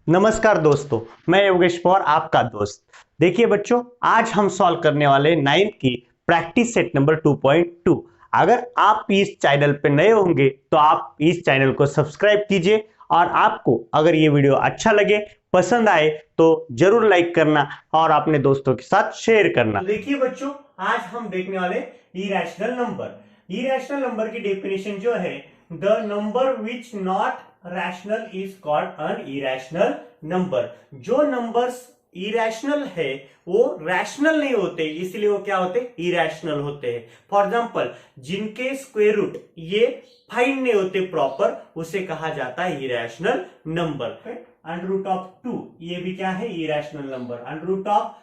नमस्कार दोस्तों, मैं योगेश पवार आपका दोस्त। देखिए बच्चों, आज हम सॉल्व करने वाले 9th की प्रैक्टिस सेट नंबर 2.2। अगर आप इस चैनल पे नए होंगे तो आप इस चैनल को सब्सक्राइब कीजिए और आपको अगर ये वीडियो अच्छा लगे, पसंद आए तो जरूर लाइक करना और अपने दोस्तों के साथ शेयर करना। तो देखिए बच्चों, आज हम देखने वाले इरेशनल नंबर। इरेशनल नंबर की डेफिनेशन जो है, the number which not rational is called an irrational number. जो नंबर्स इरेशनल है वो रैशनल नहीं होते, इसलिए वो क्या होते, इरेशनल होते हैं। फॉर एग्जांपल, जिनके स्क्वायर रूट ये फाइंड नहीं होते प्रॉपर, उसे कहा जाता है irrational number. Under root of 2 ये भी क्या है, irrational number. Under root of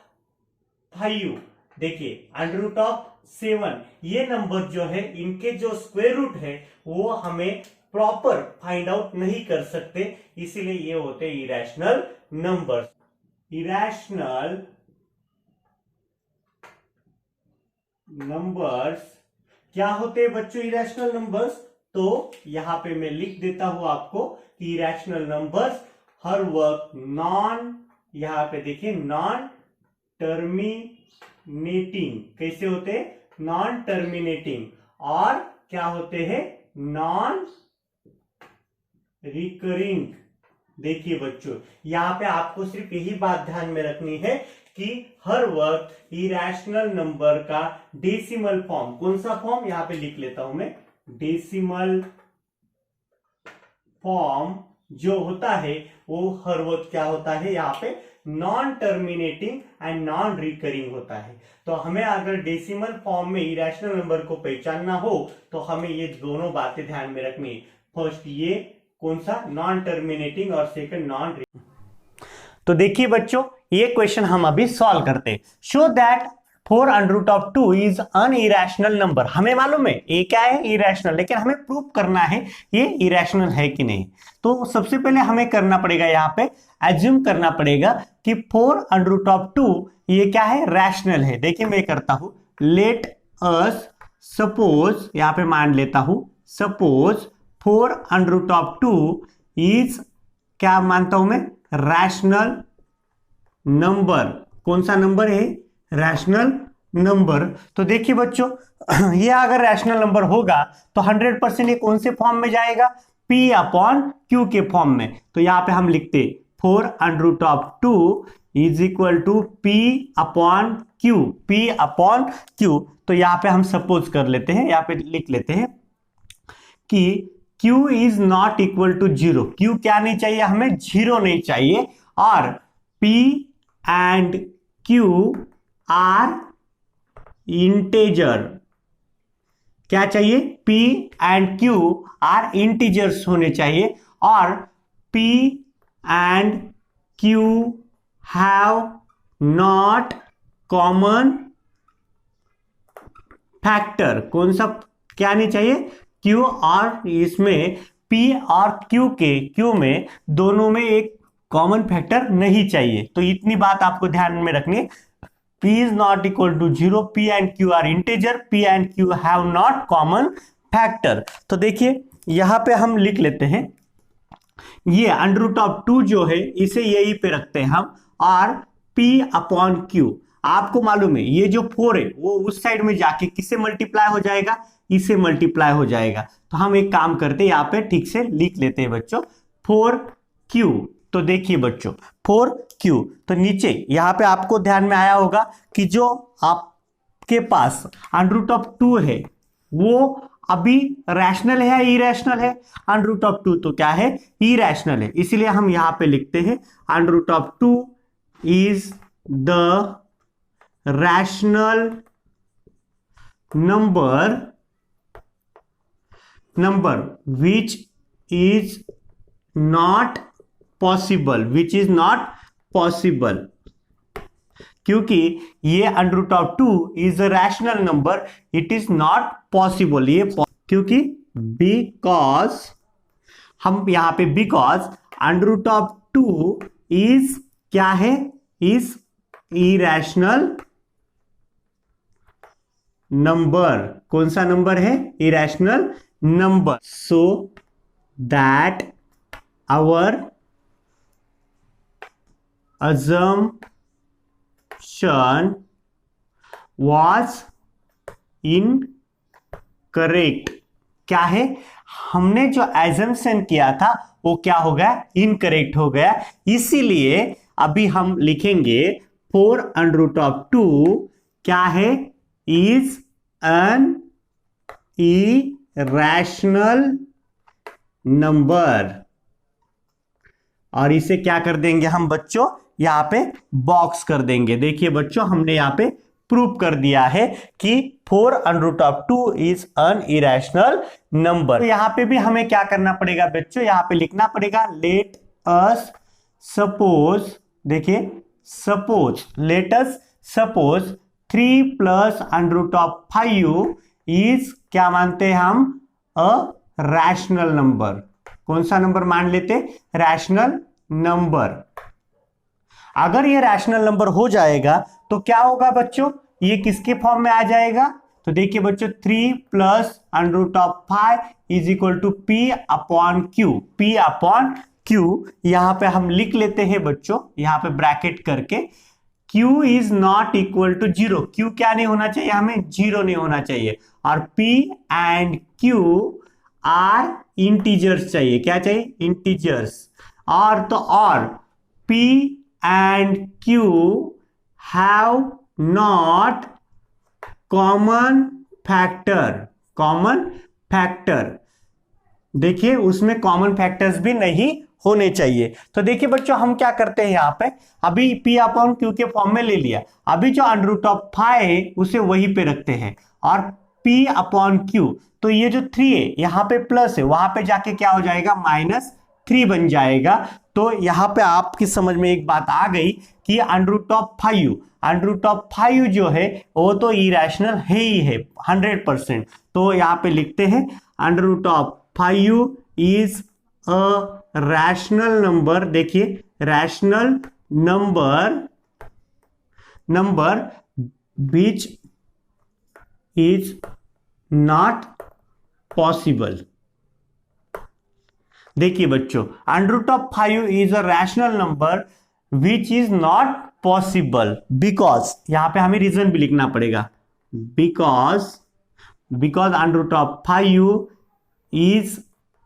5, देखिए अंडर रूट ऑफ 7, ये नंबर जो है इनके जो स्क्वायर रूट है वो हमें प्रॉपर फाइंड आउट नहीं कर सकते, इसीलिए ये होते इरेशनल नंबर्स। इरेशनल नंबर्स क्या होते हैं बच्चों? इरेशनल नंबर्स, तो यहां पे मैं लिख देता हूं आपको कि इरेशनल नंबर्स हर वक्त नॉन, यहां पे देखिए नॉन टर्मिनेटिंग कैसे होते हैं, नॉन टर्मिनेटिंग, और क्या होते हैं, नॉन रिकरिंग। देखिए बच्चों, यहां पे आपको सिर्फ यही बात ध्यान में रखनी है कि हर वक्त इरेशनल नंबर का डेसिमल फॉर्म, कौन सा फॉर्म यहां पे लिख लेता हूं मैं, डेसिमल फॉर्म जो होता है वो हर वक्त क्या होता है, यहां पे non terminating and non recurring होता है। तो हमें अगर डेसिमल फॉर्म में इरेशनल नंबर को पहचानना हो तो हमें ये दोनों बातें ध्यान में रखनी है। फर्स्ट ये कौन सा, नॉन टर्मिनेटिंग, और सेकंड नॉन। तो देखिए बच्चों, ये क्वेश्चन हम अभी सॉल्व करते हैं। Show that 4 under root of 2 is an irrational number. हमें मालूम है ये क्या है, इरेशनल, लेकिन हमें प्रूव करना है ये इरेशनल है कि नहीं। तो सबसे पहले हमें करना पड़ेगा, यहाँ पे एज्यूम करना पड़ेगा कि 4 अंडर रूट ऑफ 2 ये क्या है, रैशनल है। देखिए मैं करता हूं, लेट अस सपोज, यहां पे मान लेता हूं, suppose 4 under root of 2 is, क्या मानता हूं मैं, रैशनल नंबर। कौन सा नंबर है, रैशनल नंबर। तो देखिए बच्चों, ये अगर रैशनल नंबर होगा तो 100% ये कौन से फॉर्म में जाएगा, P अपॉन Q के फॉर्म में। तो यहां पे हम लिखते 4 under root of 2 is equal to P upon Q, P upon Q। तो यहां पे हम सपोज कर लेते हैं, यहां पे लिख लेते हैं कि Q is not equal to 0। Q क्या नहीं चाहिए हमें, 0 नहीं चाहिए। और P and Q are integer, क्या चाहिए, P and Q are integers होने चाहिए। और P and Q have not common factor. कौन सा, क्या नहीं चाहिए, Q, और इसमें P और Q में दोनों में एक कॉमन फैक्टर नहीं चाहिए। तो इतनी बात आपको ध्यान में रखनी है। P is not equal to 0, P and Q are integer, P and Q have not common factor। तो देखिए यहां पे हम लिख लेते हैं, ये अंडर रूट ऑफ 2 जो है इसे यही पे रखते हैं हम, और P अपॉन Q। आपको मालूम है ये जो 4 है वो उस साइड में जाके किससे मल्टीप्लाई हो जाएगा, इससे मल्टीप्लाई हो जाएगा। तो हम एक काम करते हैं, यहाँ पे ठीक से लिख लेते हैं बच्चों, 4Q। तो देखिए बच्चों 4Q, तो नीचे यहां पे आपको ध्यान में आया होगा कि जो आपके पास अंडर रूट ऑफ 2 है वो अभी रैशनल है या इरेशनल है, अंडर रूट ऑफ 2 तो क्या है, इरेशनल है। इसीलिए हम यहां पे लिखते हैं under root of 2 is the rational number which is not possible, which is not possible. क्योंकि ये under root of 2 is a rational number, it is not possible. ये क्योंकि बिकॉज, हम यहां पे because under root of 2 is क्या है, is irrational number. कौन सा नंबर है, irrational number. So that our assumption was incorrect. क्या है, हमने जो एजम्पशन किया था वो क्या हो गया, इनकरेक्ट हो गया। इसीलिए अभी हम लिखेंगे 4√2 क्या है, इज एन इरेशनल नंबर। और इसे क्या कर देंगे हम बच्चों, यहां पे बॉक्स कर देंगे। देखिए बच्चों, हमने यहां पे प्रूव कर दिया है कि 4√2 इज एन इरेशनल नंबर। तो यहां पे भी हमें क्या करना पड़ेगा बच्चों, यहां पे लिखना पड़ेगा लेट अस सपोज, देखिए लेट अस सपोज 3 + √5 इज क्या मानते हैं हम, अ रैशनल नंबर। कौन सा नंबर मान लेते, रैशनल नंबर। अगर ये रैशनल नंबर हो जाएगा तो क्या होगा बच्चों, ये किसके फॉर्म में आ जाएगा, तो देखिए बच्चों 3 + √5 is equal to P/Q। P/Q यहां पे हम लिख लेते हैं बच्चों, यहां पे ब्रैकेट करके, Q is not equal to 0। Q क्या नहीं होना चाहिए, हमें 0 नहीं होना चाहिए। और P and Q are integers चाहिए, क्या चाहिए, इंटीजर्स। और P and Q have not common factor। देखिए उसमें कॉमन फैक्टर्स भी नहीं होने चाहिए। तो देखिए बच्चों, हम क्या करते हैं यहां पे, अभी P/Q के फॉर्म में ले लिया, अभी जो √5 है उसे वहीं पे रखते हैं, और P/Q, तो ये जो 3 है यहां पे प्लस है, वहां पे जाके क्या हो जाएगा, -3 बन जाएगा। तो यहां पे आपकी समझ में एक बात आ गई कि √5 जो है वो तो इरेशनल है ही है 100%। तो यहां पे लिखते हैं √5 इज अ रैशनल नंबर। देखिए rational number which is not possible. देखिए बच्चों, √5 is a rational number which is not possible because, यहां पे हमें रीजन भी लिखना पड़ेगा, because √5 is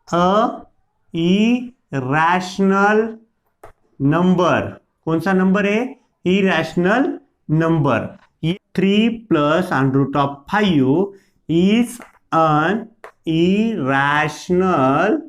a irrational number. कौन सा नंबर है, इरेशनल नंबर। ये 3 + √5 इज एन इरेशनल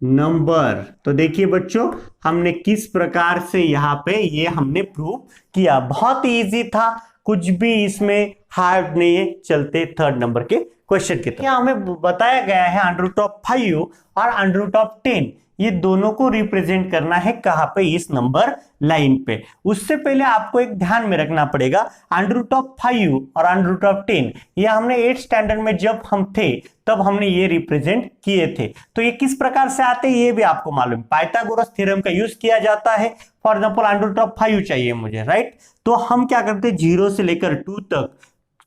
नंबर। तो देखिए बच्चों, हमने किस प्रकार से यहां पे ये हमने प्रूव किया, बहुत इजी था, कुछ भी इसमें हार्ड नहीं है। चलते थर्ड नंबर के क्वेश्चन की तरफ। हमें बताया गया है √5 और √10 ये दोनों को रिप्रेजेंट करना है कहां पे, इस नंबर लाइन पे। उससे पहले आपको एक ध्यान में रखना पड़ेगा, √5 और √10 ये हमने 8th स्टैंडर्ड में जब हम थे तब हमने ये रिप्रेजेंट किए थे। तो ये किस प्रकार से आते हैं ये भी आपको मालूम है, पाइथागोरस थ्योरम का यूज किया जाता है। फॉर एग्जांपल √5 चाहिए मुझे, राइट, तो हम क्या करते, 0 से लेकर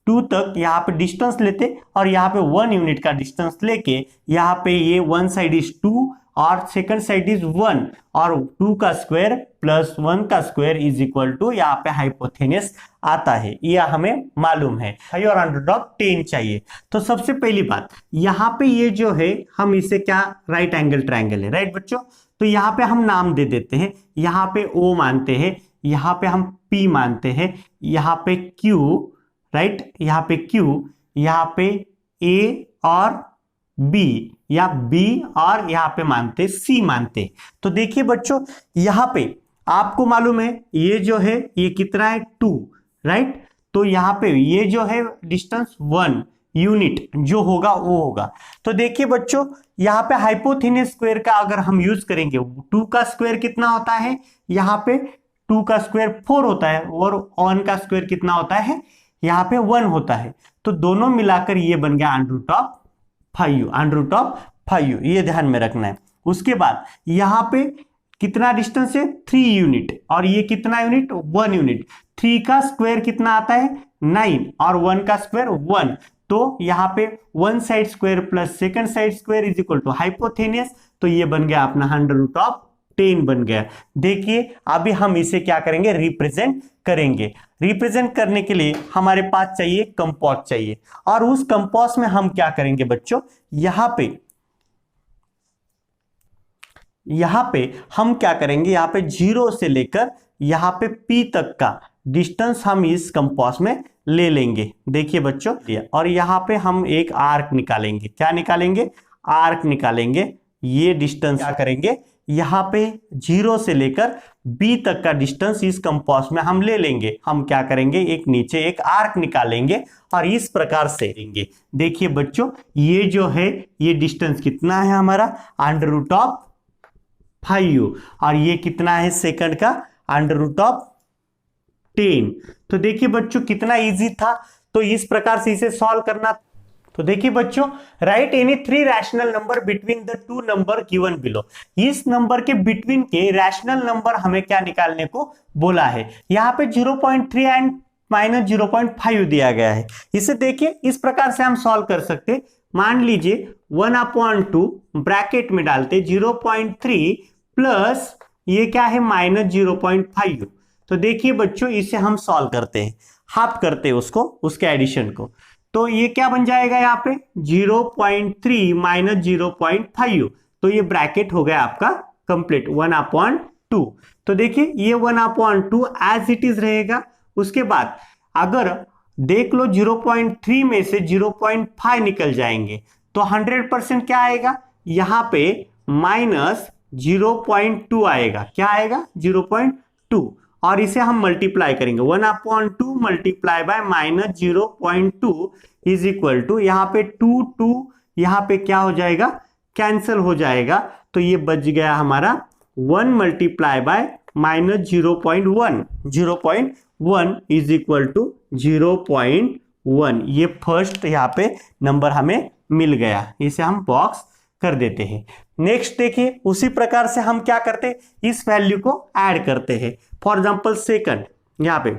2 तक यहाँ पे डिस्टेंस लेते, और यहाँ पे 1 यूनिट का डिस्टेंस लेके यहाँ पे ये 1 साइड इज 2 और सेकंड साइड इज 1, और 2 का स्क्वायर + 1 का स्क्वायर इज इक्वल टू यहाँ पे हाइपोथेनस आता है, यह हमें मालूम है। और √10 चाहिए। तो सबसे पहली बात, यहाँ पे ये जो है हम इसे क्या, राइट एंगल ट्रायंगल है, राइट बच्चों। तो यहाँ पे हम नाम दे देते हैं, यहाँ पे O मानते हैं, यहाँ पे हम P मानते हैं, यहाँ पे Q, राइट, यहाँ पे Q, यहाँ पे A और B, या B और यहाँ पे मानते C मानते। तो देखिए बच्चों, यहाँ पे आपको मालूम है ये जो है ये कितना है, 2, राइट। तो यहाँ पे ये जो है डिस्टेंस 1 यूनिट जो होगा वो होगा। तो देखिए बच्चों, यहाँ पे हाइपोथेनस स्क्वायर का अगर हम यूज करेंगे, 2 का स्क्वायर कितना होता है, यहाँ पे 2 का स्क्वायर 4 होता है, और 1 का स्क्वायर कितना होता है, यहाँ पे 1 होता है। तो दोनों मिलाकर ये बन गया √5, ये ध्यान में रखना है। उसके बाद यहाँ पे कितना डिस्टेंस है, 3 यूनिट, और ये कितना यूनिट, 1 यूनिट। 3 का स्क्वायर कितना आता है, 9, और 1 का स्क्वायर 1। तो यहाँ पे 1 side square + second side square is equal to hypotenuse. तो ये बन गया अपना 10 बन गया। देखिए अभी हम इसे क्या करेंगे, रिप्रेजेंट करेंगे। रिप्रेजेंट करने के लिए हमारे पास चाहिए कंपोज चाहिए, और उस कंपोज में हम क्या करेंगे बच्चों, यहां पे हम क्या करेंगे, यहां पे 0 से लेकर यहां पे P तक का डिस्टेंस हम इस कंपास में ले लेंगे। देखिए बच्चों, और यहां पे हम एक आर्क निकालेंगे। क्या निकालेंगे, आर्क निकालेंगे। ये डिस्टेंस क्या करेंगे, यहां पे 0 से लेकर B तक का डिस्टेंस इस कंपास में हम ले लेंगे। हम क्या करेंगे, एक नीचे एक आर्क निकालेंगे और इस प्रकार से लेंगे। देखिए बच्चों, ये जो है ये डिस्टेंस कितना है हमारा, √5, और ये कितना है सेकंड का, √10। तो देखिए बच्चों कितना इजी था। तो इस प्रकार से इसे सॉल्व करना। तो देखिए बच्चों, right any 3 rational number between the 2 number given below. इस नंबर के बिटवीन के रैशनल नंबर हमें क्या निकालने को बोला है। यहाँ पे 0.3 एंड -0.5 दिया गया है। इसे देखिए इस प्रकार से हम सॉल्व कर सकते। मान लीजिए 1/2 ब्रैकेट में डालते 0.3 प्लस ये क्या है -0.5। तो देखिए बच्चों, इसे हम सॉल्व करते हैं, हाफ करते हैं उसको, उसके एडिशन को। तो ये क्या बन जाएगा, यहाँ पे 0.3 -0.5। तो ये ब्रैकेट हो गया आपका कंप्लीट 1/2। तो देखिए ये 1/2 एज इट इज रहेगा। उसके बाद अगर देख लो 0.3 में से 0.5 निकल जाएंगे तो 100% क्या आएगा, यहाँ पे -0.2 आएगा। क्या आएगा, 0.2, और इसे हम मल्टीप्लाई करेंगे। 1/2 multiply by -0.2 is equal to, यहाँ पे 2 यहाँ पे क्या हो जाएगा, कैंसिल हो जाएगा। तो ये बच गया हमारा 1 multiply by -0.1, 0.1 is equal to 0.1। ये फर्स्ट यहाँ पे नंबर हमें मिल गया। इसे हम बॉक्स कर देते हैं। नेक्स्ट देखिए, उसी प्रकार से हम क्या करते हैं, इस वैल्यू को ऐड करते हैं। फॉर एग्जांपल सेकंड, यहाँ पे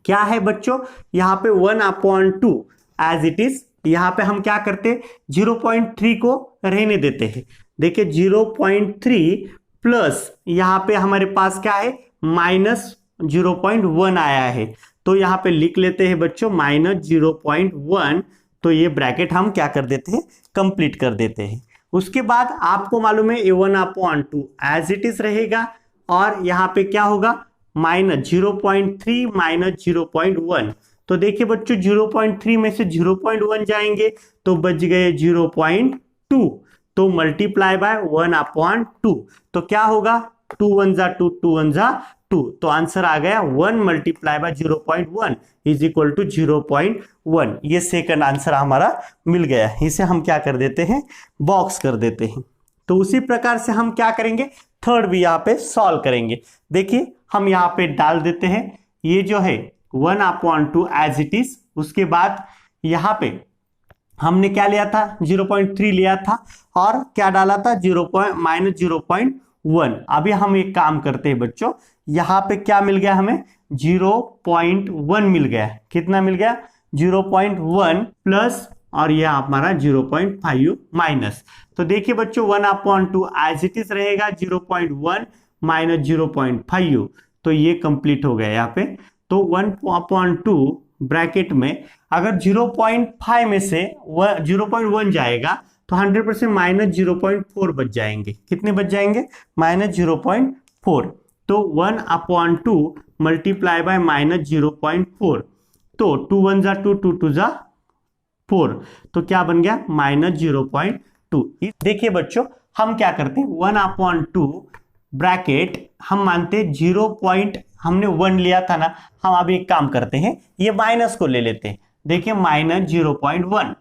क्या है बच्चों, यहाँ पे 1/2 एज इट इज। यहाँ पे हम क्या करते हैं, 0.3 को रहने देते हैं। देखिए 0.3 प्लस यहाँ पे हमारे पास क्या है, -0.1 आया है। तो यहाँ पे लिख लेते हैं बच्चों -0.1। तो ये ब्रैकेट हम क्या कर देते हैं, कंप्लीट कर देते हैं। उसके बाद आपको मालूम है 1/2 एज इट इज रहेगा, और यहाँ पे क्या होगा, -0.3 -0.1। तो देखिए बच्चों 0.3 में से 0.1 जाएंगे तो बच गए 0.2। तो मल्टीप्लाई बाय 1/2। तो क्या होगा, 2 1 जा 2, 2 1 जा 2। तो आंसर आ गया 1 multiply by 0.1 is equal to 0.1। ये सेकंड आंसर हमारा मिल गया। इसे हम क्या कर देते हैं, बॉक्स कर देते हैं। तो उसी प्रकार से हम क्या करेंगे, थर्ड भी यहाँ पे सॉल्व करेंगे। देखिए हम यहाँ पे डाल देते हैं, ये जो है 1/2 एज इट इज। उसके बाद यहाँ पे हमने क्या लिया था, 0.3 लिया था, और क्या डाला था, -0.1। अभी हम एक काम करते हैं बच्चों, यहाँ पे क्या मिल गया हमें, 0.1 मिल गया। कितना मिल गया, 0.1 प्लस, और यह हमारा 0.5 माइनस। तो देखिए बच्चों 1/2 एज इट इज रहेगा, 0.1 -0.5। तो ये कंप्लीट हो गया यहाँ पे। तो 1/2 ब्रैकेट में अगर 0.5 में से 0.1 जाएगा तो 100% -0.4 बच जाएंगे। कितने बच जाएंगे, -0.4। तो 1/2 मल्टीप्लाई बाय -0.4। तो 2 1 जा 2, 2 2 जा 4। तो क्या बन गया, -0.2। देखिए बच्चों हम क्या करते हैं, 1/2 ब्रैकेट हम मानते हमने 1 लिया था ना, हम अभी एक काम करते हैं, ये माइनस को ले लेते हैं। देखिए -0.1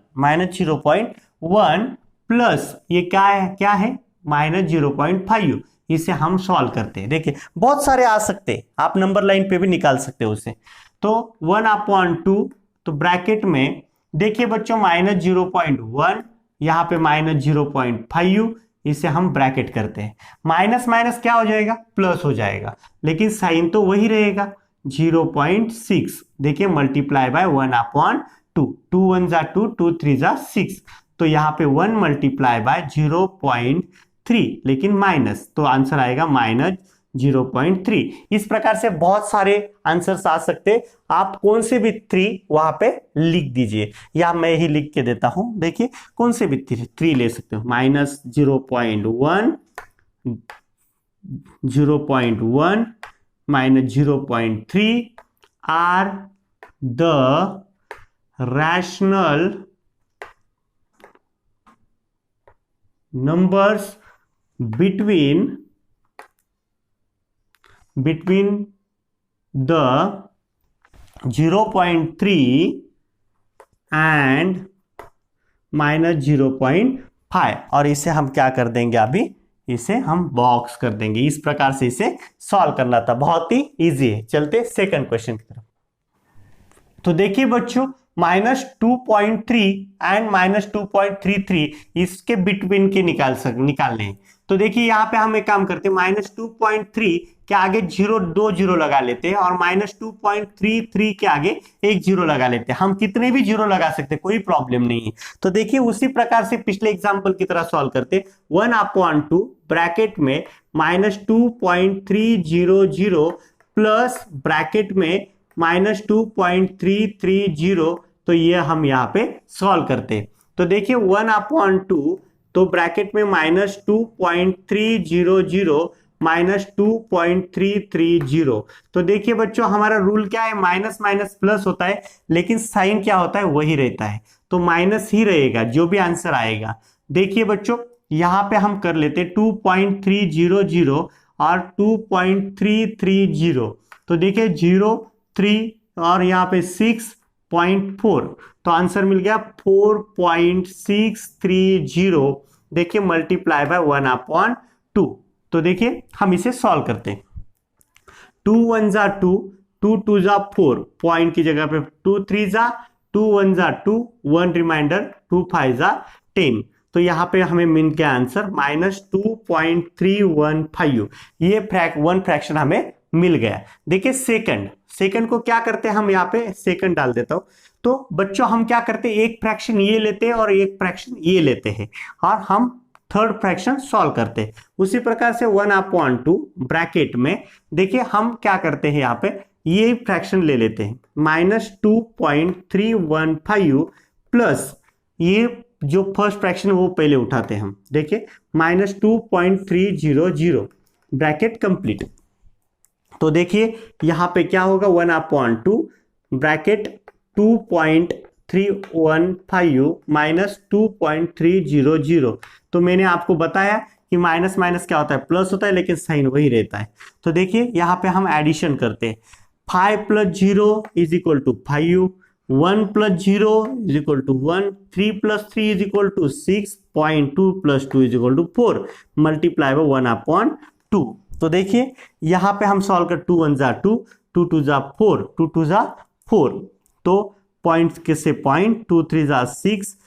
प्लस ये क्या है -0.5। इसे हम सॉल्व करते हैं। देखिए बहुत सारे आ सकते हैं, आप नंबर लाइन पे भी निकाल सकते हो उसे। तो 1/2, तो ब्रैकेट में देखिए बच्चों -0.1, यहाँ पे -0.5। इसे हम ब्रैकेट करते हैं। माइनस माइनस क्या हो जाएगा, प्लस हो जाएगा, लेकिन साइन तो वही रहेगा 0.6। देखिए मल्टीप्लाई बाय 1/2, 2 1 जा 2, 2 3 जा 6। तो यहाँ पे 1 मल्टीप्लाई बाय 0.6 3, लेकिन माइनस, तो आंसर आएगा -0.3। इस प्रकार से बहुत सारे आंसर्स आ सकते, आप कौन से भी 3 वहां पे लिख दीजिए, या मैं ही लिख के देता हूं। देखिए कौन से भी 3 ले सकते हो, -0.1, 0.1, -0.3 are the rational numbers between the 0.3 and -0.5, और इसे हम क्या कर देंगे, अभी इसे हम बॉक्स कर देंगे। इस प्रकार से इसे सॉल्व करना था, बहुत ही इजी है। चलते सेकंड क्वेश्चन की तरफ। तो देखिए बच्चों, -2.3 एंड -2.33 इसके बिटवीन के निकालने हैं। तो देखिए यहाँ पे हम एक काम करते हैं, -2.3 के आगे 2 जीरो लगा लेते हैं, और -2.33 के आगे 1 जीरो लगा लेते हैं। हम कितने भी जीरो लगा सकते हैं, कोई प्रॉब्लम नहीं है। तो देखिए उसी प्रकार से पिछले एग्जाम्पल की तरह सॉल्व करते, 1/2 ब्रैकेट में -2.300 प्लस ब्रैकेट में -2.330, तो ये हम यहाँ पे सॉल्व करते हैं। तो देखिए 1/2, तो ब्रैकेट में -2.300 -2.330, तो देखिए बच्चों हमारा रूल क्या है, माइनस माइनस प्लस होता है, लेकिन साइन क्या होता है, वही रहता है, तो माइनस ही रहेगा जो भी आंसर आएगा। देखिए बच्चों यहाँ पे हम कर लेते 2.300 और 2.330, तो देखिए 0, 3 और यहाँ पे 6.4, तो आंसर मिल गया 4.630। देखिए मल्टीप्लाई बाय 1/2। तो देखिए हम इसे सॉल्व करते हैं। 2 1 जा 2, 2 2 जा 4, पॉइंट की जगह पे 2 3 जा, 2 1 जा 2, 1 रिमाइंडर, 2 5 जा 10, तो यहाँ पे हमें मिल गया आंसर -2.315। ये वन फ्रैक्शन हमें मिल गया। देखिए सेकंड को क्या करते हैं, हम यहाँ पे सेकंड डाल देता हूं। तो बच्चों हम क्या करते हैं, एक फ्रैक्शन ये लेते हैं और एक फ्रैक्शन ये लेते हैं, और हम थर्ड फ्रैक्शन सॉल्व करते हैं। उसी प्रकार से 1/2 ब्रैकेट में देखिए हम क्या करते हैं, यहाँ पे ये फ्रैक्शन ले लेते हैं, -2.315 प्लस ये जो फर्स्ट फ्रैक्शन वो पहले उठाते हैं हम। देखिए -2.300, ब्रैकेट कंप्लीट। तो देखिए यहां पे क्या होगा, 1/2 ब्रैकेट 2.315 -2.300। तो मैंने आपको बताया कि माइनस माइनस क्या होता है, प्लस होता है, लेकिन साइन वही रहता है। तो देखिए यहाँ पे हम एडिशन करते हैं, 5 + 0 = 5, 1 + 0 = 1, 3 + 3 = 6, 0.2 + 2 = 4, मल्टीप्लाई बाय 1/2। तो देखिए यहाँ पे हम सॉल्व कर 2 1 जा 2, 2 2 जा 4, 2 2 जा 4, तो पॉइंट किससे पॉइंट, 2 3 जा 6,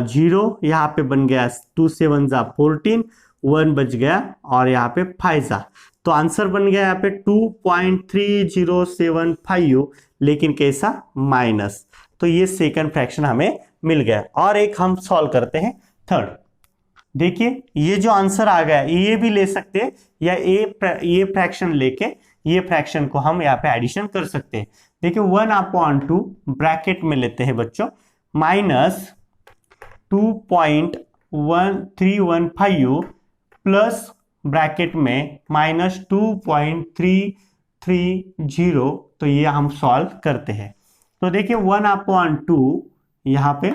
0 यहाँ पे बन गया, 2 7 जा 14, 1 बच गया, और यहाँ पे 5 जा, तो आंसर बन गया यहाँ पे 2.3075, लेकिन कैसा, माइनस। तो ये सेकंड फ्रैक्शन हमें मिल गया। और एक हम सॉल्व करते हैं थर्ड। देखिए ये जो आंसर आ गया ये भी ले सकते हैं, या ये फ्रैक्शन लेके ये फ्रैक्शन को हम यहाँ पे एडिशन कर सकते हैं। देखिए 1/2 ब्रैकेट में लेते हैं बच्चों, -2.1315 प्लस ब्रैकेट में -2.330, तो ये हम सॉल्व करते हैं। तो देखिए 1/2 यहाँ पे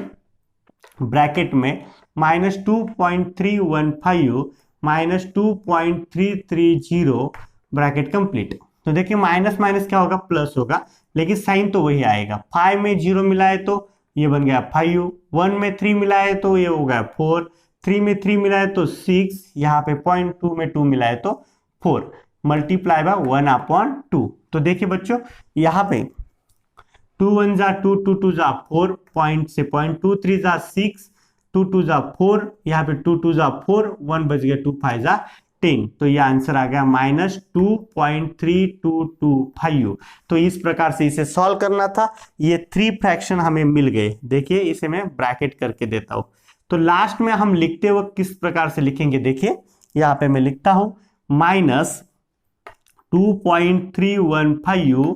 ब्रैकेट में -2.315 -2.330, ब्रैकेट कंप्लीट। तो देखिए माइनस माइनस क्या होगा, प्लस होगा, लेकिन साइन तो वही आएगा। 5 में 0 मिलाए तो ये बन गया 5, 1 में 3 मिलाए तो ये हो गया 4, 3 में 3 मिलाए तो 6, यहाँ पे 0.2 में 2 मिलाए तो 4, मल्टीप्लाई बाय 1/2। तो देखिए बच्चों यहाँ पे 2 1 जा 2, 2 2 जा 4, पॉइंट से पॉइंट, 2 3 जा 6, 2 2 जा 4, यहाँ पे 2 2 जा 4, 1 बच गया, 2 5 जा 10, तो ये आंसर आ गया -2.3225। तो इस प्रकार से इसे सॉल्व करना था। ये 3 फ्रैक्शन हमें मिल गए। देखिए इसे मैं ब्रैकेट करके देता हूं, तो लास्ट में हम लिखते वक्त किस प्रकार से लिखेंगे, देखिए यहां पे मैं लिखता हूं -2.315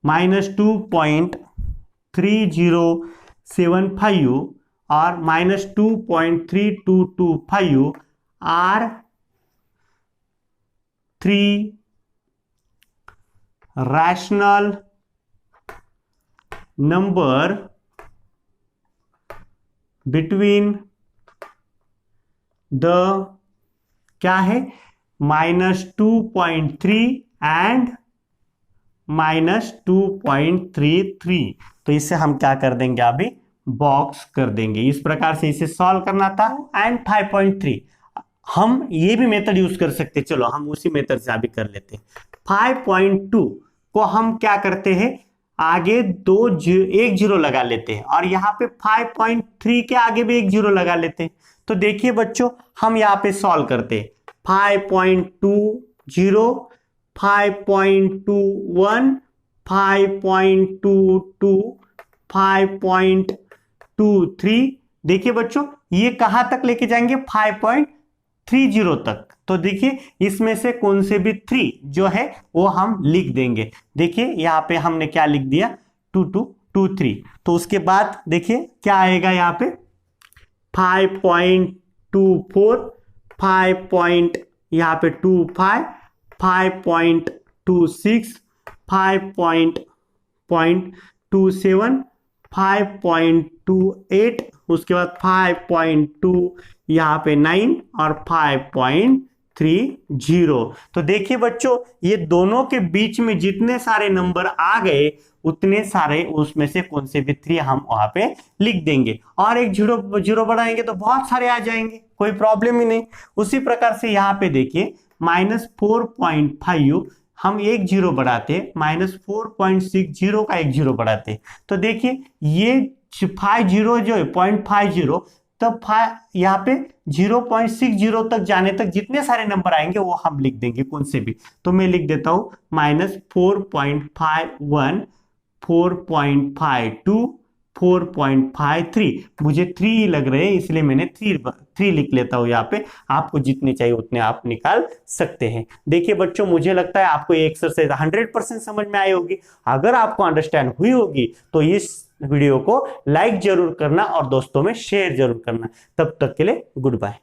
-2.3075 और -2.3225 are 3 rational number between the क्या है -2.3 एंड -2.33। तो इससे हम क्या कर देंगे, अभी बॉक्स कर देंगे। इस प्रकार से इसे सॉल्व करना था। एंड 5.3 हम ये भी मेथड यूज कर सकते, चलो हम उसी मेथड से अभी कर लेते हैं। 5.2 को हम क्या करते हैं, आगे एक जीरो लगा लेते हैं और यहाँ पे 5.3 के आगे भी एक जीरो लगा लेते हैं। तो देखिए बच्चों, हम यहाँ पे सॉल्व करते हैं। 5.20, 5.21, 5.22, 5.23। देखिए बच्चों, ये कहां तक लेके जाएंगे, 5.30 तक। तो देखिए इसमें से कौन से भी 3 जो है वो हम लिख देंगे। देखिए यहाँ पे हमने क्या लिख दिया, 2223। तो उसके बाद देखिए क्या आएगा, यहाँ पे 5.24, 5. यहाँ पे 25, 5.26, 5.27, 5.28, उसके बाद 5.2, यहाँ पे 9 और 5.30। तो देखिए बच्चों, ये दोनों के बीच में जितने सारे नंबर आ गए उतने सारे उसमें से कौन से भी 3 हम वहां पे लिख देंगे और एक जीरो बढ़ाएंगे तो बहुत सारे आ जाएंगे, कोई प्रॉब्लम ही नहीं। उसी प्रकार से यहाँ पे देखिए -4.5 हम एक जीरो बढ़ाते, -4.60 का एक जीरो बढ़ाते। तो देखिए ये 50 जो है 0.50, तब यहाँ पे 0.60 तक जाने तक जितने सारे नंबर आएंगे वो हम लिख देंगे कौन से भी। तो मैं लिख देता हूं -4.51, 4.52, 4.53। मुझे 3 लग रहे हैं इसलिए मैंने 3 लिख लेता हूं यहाँ पे। आपको जितने चाहिए उतने आप निकाल सकते हैं। देखिए बच्चों, मुझे लगता है आपको ये एक्सरसाइज 100% समझ में आई होगी। अगर आपको अंडरस्टैंड हुई होगी तो इस वीडियो को लाइक जरूर करना और दोस्तों में शेयर जरूर करना। तब तक के लिए गुड बाय।